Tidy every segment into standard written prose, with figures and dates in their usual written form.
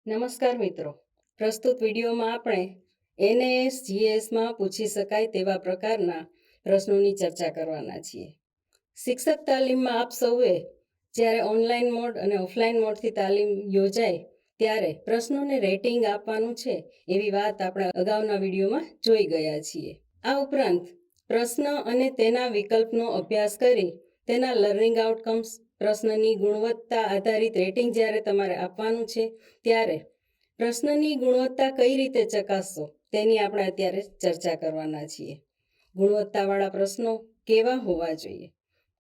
નમસ્કાર મિત્રો, પ્રસ્તુત વિડીયોમાં આપણે એનએએસ જીએસમાં પૂછી શકાય તેવા પ્રકારના પ્રશ્નોની ચર્ચા કરવાના છીએ. શિક્ષક તાલીમમાં આપ સૌએ જ્યારે ઓનલાઈન મોડ અને ઓફલાઈન મોડથી તાલીમ યોજાય ત્યારે પ્રશ્નોને રેટિંગ આપવાનું છે એવી વાત આપણે અગાઉના વિડીયોમાં જોઈ ગયા છીએ. આ ઉપરાંત પ્રશ્ન અને તેના વિકલ્પનો અભ્યાસ કરી તેના લર્નિંગ આઉટકમ્સ, પ્રશ્નની ગુણવત્તા આધારિત રેટિંગ જ્યારે તમારે આપવાનું છે ત્યારે પ્રશ્નની ગુણવત્તા કઈ રીતે ચકાસશો તેની આપણે અત્યારે ચર્ચા કરવાના છીએ. ગુણવત્તાવાળા પ્રશ્નો કેવા હોવા જોઈએ?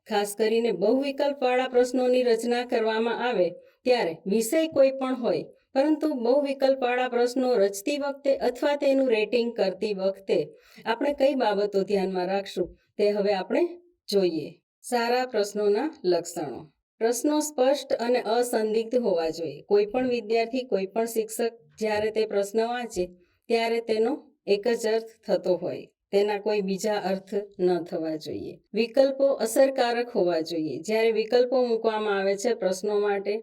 ખાસ કરીને બહુવિકલ્પવાળા પ્રશ્નોની રચના કરવામાં આવે ત્યારે વિષય કોઈ પણ હોય, પરંતુ બહુવિકલ્પવાળા પ્રશ્નો રચતી વખતે અથવા તેનું રેટિંગ કરતી વખતે આપણે કઈ બાબતો ધ્યાનમાં રાખશું તે હવે આપણે જોઈએ. સારા પ્રશ્નોના લક્ષણો. પ્રશ્નો સ્પષ્ટ અને અસંદિગ્ધ હોવા જોઈએ. કોઈ પણ વિદ્યાર્થી, કોઈ પણ શિક્ષક જ્યારે તે પ્રશ્ન વાંચે ત્યારે તેનો એક જ અર્થ થતો હોય, તેના કોઈ બીજા અર્થ ન થવા જોઈએ. વિકલ્પો અસરકારક હોવા જોઈએ. જ્યારે વિકલ્પો મૂકવામાં આવે છે પ્રશ્નો માટે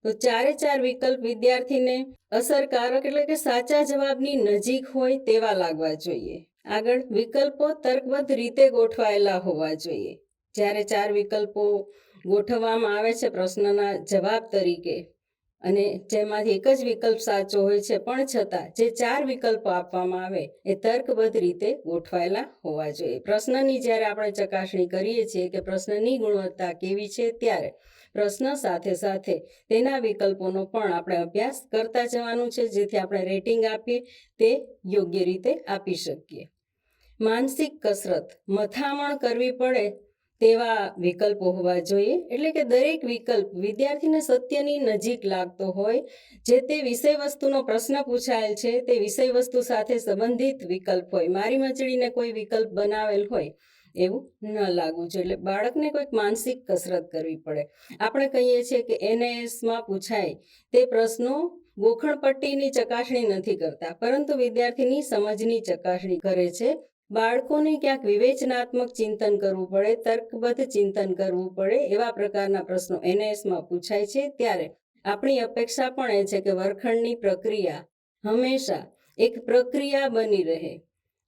તો ચારે ચાર વિકલ્પ વિદ્યાર્થીને અસરકારક એટલે કે સાચા જવાબની નજીક હોય તેવા લાગવા જોઈએ. આગળ, વિકલ્પો તર્કબદ્ધ રીતે ગોઠવાયેલા હોવા જોઈએ. જ્યારે ચાર વિકલ્પો ગોઠવવામાં આવે છે પ્રશ્નના જવાબ તરીકે અને જેમાંથી એક જ વિકલ્પ સાચો હોય છે, પણ છતાં જે ચાર વિકલ્પો આપવામાં આવે એ તર્કબદ્ધ રીતે ગોઠવાયેલા હોવા જોઈએ. પ્રશ્નની જ્યારે આપણે ચકાસણી કરીએ છીએ કે પ્રશ્નની ગુણવત્તા કેવી છે ત્યારે પ્રશ્ન સાથે સાથે તેના વિકલ્પોનો પણ આપણે અભ્યાસ કરતા જવાનું છે, જેથી આપણે રેટિંગ આપીએ તે યોગ્ય રીતે આપી શકીએ. માનસિક કસરત, મથામણ કરવી પડે તેવા વિકલ્પો હોવા જોઈએ. એટલે કે દરેક વિકલ્પ વિદ્યાર્થીને સત્યની નજીક લાગતો હોય. જે તે વિષય વસ્તુનો પ્રશ્ન પૂછાયેલ છે તે વિષય વસ્તુ સાથે સંબંધિત વિકલ્પ હોય. મારી મચડીને કોઈ વિકલ્પ બનાવેલ હોય એવું ન લાગવું જોઈએ. એટલે બાળકને કોઈક માનસિક કસરત કરવી પડે. આપણે કહીએ છીએ કે એનએએસમાં પૂછાય તે પ્રશ્નો ગોખણપટ્ટીની ચકાસણી નથી કરતા, પરંતુ વિદ્યાર્થીની સમજની ચકાસણી કરે છે. બાળકોને ક્યાંક વિવેચનાત્મક ચિંતન કરવું પડે, તર્કબદ્ધ ચિંતન કરવું પડે એવા પ્રકારના પ્રશ્નો એનએએસમાં પૂછાય છે. ત્યારે આપણી અપેક્ષા પણ એ છે કે વર્ગખંડની પ્રક્રિયા હંમેશા એક પ્રક્રિયા બની રહે.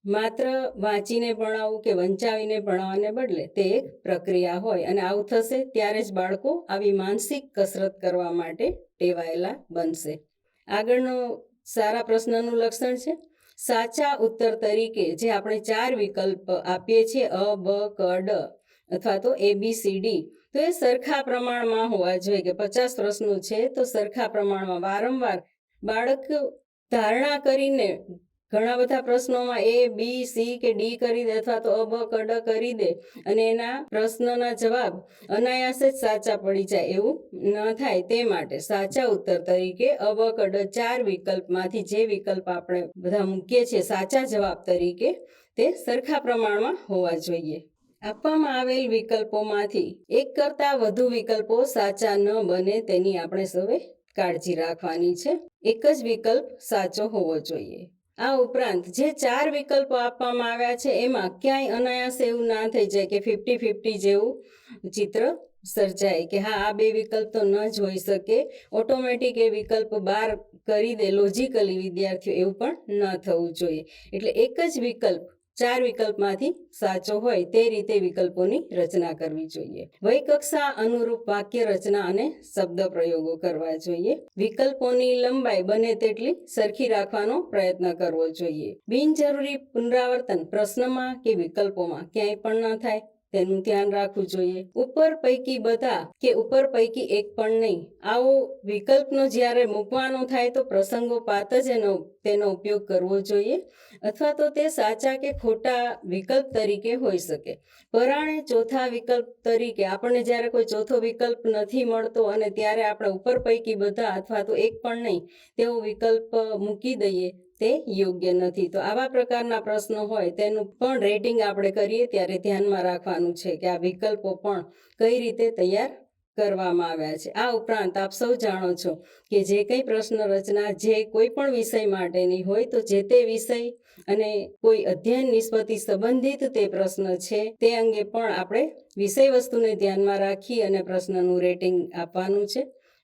માત્ર વાંચીને ભણાવવું કે વંચાવીને ભણાવવાને બદલે તે એક પ્રક્રિયા હોય, અને આવું થશે ત્યારે જ બાળકો આવી માનસિક કસરત કરવા માટે ટેવાયેલા બનશે. આગળનો સારા પ્રશ્નનું લક્ષણ છે સાચા ઉત્તર તરીકે જે આપણે ચાર વિકલ્પ આપીએ છીએ અ, બ, ક, ડ અથવા તો ABCD, તો એ સરખા પ્રમાણમાં હોવા જોઈએ. કે 50 પ્રશ્નો છે તો સરખા પ્રમાણમાં વારંવાર બાળક ધારણા કરીને ઘણા બધા પ્રશ્નોમાં A, B, C કે D કરી દે અથવા તો અ, બ, ક, ડ કરી દે અને એના પ્રશ્નના જવાબ અનાયાસે જ સાચા પડી જાય, એવું ન થાય તે માટે સાચા ઉત્તર તરીકે અ, બ, ક, ડ ચાર વિકલ્પમાંથી જે વિકલ્પ આપણે બધા મૂકીએ છીએ સાચા જવાબ તરીકે તે સરખા પ્રમાણમાં હોવા જોઈએ. આપવામાં આવેલ વિકલ્પોમાંથી એક કરતાં વધુ વિકલ્પો સાચા ન બને તેની આપણે સૌએ કાળજી રાખવાની છે. એક જ વિકલ્પ સાચો હોવો જોઈએ. આ ઉપરાંત જે ચાર વિકલ્પો આપવામાં આવ્યા છે એમાં ક્યાંય અનાયાસે એવું ના થઈ જાય કે 50-50 જેવું ચિત્ર સર્જાય કે હા આ બે વિકલ્પ તો ન જ હોઈ શકે, ઓટોમેટિક એ વિકલ્પ બહાર કરી દે લોજિકલી વિદ્યાર્થીઓ, એવું પણ ન થવું જોઈએ. એટલે એક જ વિકલ્પ ચાર વિકલ્પમાંથી સાચો હોય તે રીતે વિકલ્પોની રચના કરવી જોઈએ. વય કક્ષા અનુરૂપ વાક્ય રચના અને શબ્દ પ્રયોગો કરવા જોઈએ. વિકલ્પોની લંબાઈ બને તેટલી સરખી રાખવાનો પ્રયત્ન કરવો જોઈએ. બિનજરૂરી પુનરાવર્તન પ્રશ્નમાં કે વિકલ્પોમાં ક્યાંય પણ ન થાય તેનું ધ્યાન રાખવું જોઈએ. ઉપર પૈકી બધા કે ઉપર પૈકી એક પણ નહીં, આવો વિકલ્પનો જ્યારે મૂકવાનો થાય તો પ્રસંગોપાત જ તેનો ઉપયોગ કરવો જોઈએ, અથવા તો તે સાચા કે ખોટા વિકલ્પ તરીકે હોઈ શકે. પરાણે ચોથા વિકલ્પ તરીકે આપણને જ્યારે કોઈ ચોથો વિકલ્પ નથી મળતો અને ત્યારે આપણે ઉપર પૈકી બધા અથવા તો એક પણ નહીં તેવો વિકલ્પ મૂકી દઈએ તે યોગ્ય નથી. તો આવા પ્રકારના પ્રશ્નો હોય તેનું પણ રેટિંગ આપણે કરીએ ત્યારે ધ્યાનમાં રાખવાનું છે કે આ વિકલ્પો પણ કઈ રીતે તૈયાર કરવામાં આવ્યા છે. આ ઉપરાંત આપ સૌ જાણો છો કે જે કંઈ પ્રશ્ન રચના જે કોઈ પણ વિષય માટેની હોય તો જે તે વિષય અને કોઈ અધ્યયન નિષ્પત્તિ સંબંધિત તે પ્રશ્ન છે તે અંગે પણ આપણે વિષય વસ્તુને ધ્યાનમાં રાખી અને પ્રશ્નનું રેટિંગ આપવાનું છે.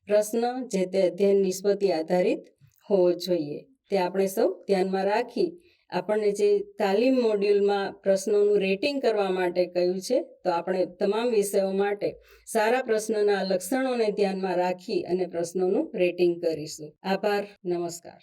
પ્રશ્ન જે તે અધ્યયન નિષ્પત્તિ આધારિત હોવો જોઈએ તે આપણે સૌ ધ્યાનમાં રાખી આપણને જે તાલીમ મોડ્યુલમાં પ્રશ્નોનું રેટિંગ કરવા માટે કહ્યું છે તો આપણે તમામ વિષયો માટે સારા પ્રશ્નના લક્ષણોને ધ્યાનમાં રાખી અને પ્રશ્નોનું રેટિંગ કરીશું. આભાર. નમસ્કાર.